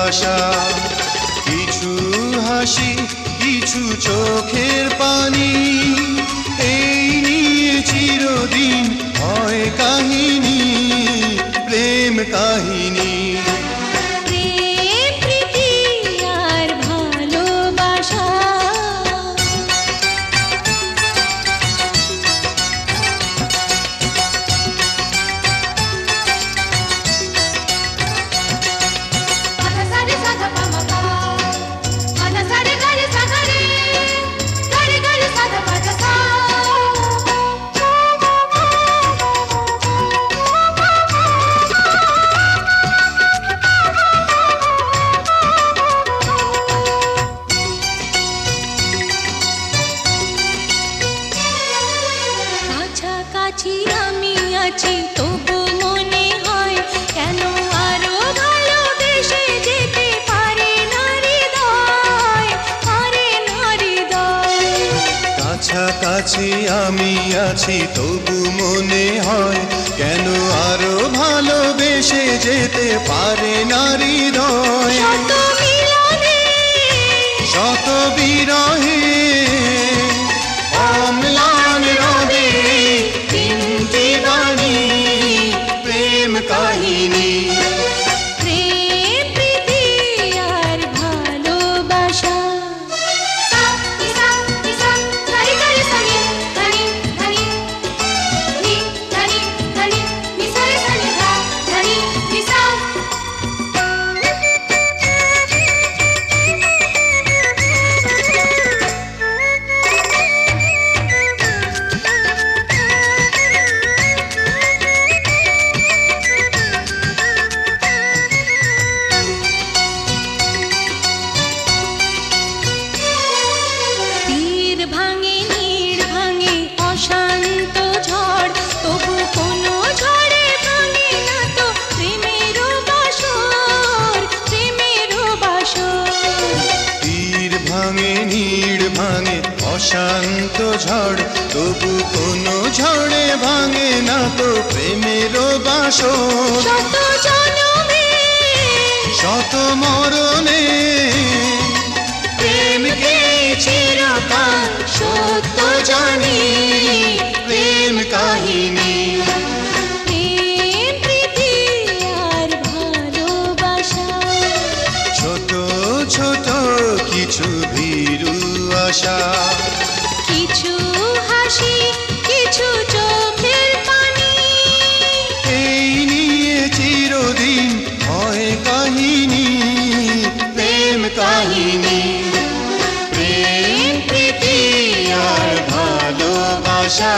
আশা। কিছু হাসি কিছু চোখের পানি, এই নিয়ে চিরদিন হয় কাহিনী, প্রেম কাহিনী। কাছাকাছি আমি আছি তবু মনে হয় কেন আরো ভালোবেসে যেতে পারে না হৃদয়, পারে না হৃদয়। কাছাকাছি আমি আছি তবু মনে হয় কেন আরো ভালোবেসে যেতে পারে না হৃদয়। শত মিলনে শত বিরহে অম্লান রবে তিনটি বাণী, প্রেম কাহিনী। প্রেম প্রীতি আর ভালোবাসা। ভাঙে নীড় ভাঙে অশান্ত ঝড়, তবু কোনো ঝড়ে ভাঙে না তো প্রেমের বাসর, প্রেমের বাসর। তীর ভাঙে নীড় ভাঙে অশান্ত ঝড়, তবু কোনো ঝড়ে ভাঙে না তো প্রেমের বাসর। শত জনমে শত মরণে প্রেমকে চিরকাল সত্য জানি, প্রেম কাহিনী। প্রেম প্রীতি আর ভালোবাসা। ছোট ছোট কিছু ভীরু আশা, কিছু হাসি কিছু চোখের পানি, এই নিয়ে চিরদিন হয় কাহিনী, প্রেম কাহিনী। প্রেম প্রীতি আর ভালোবাসা।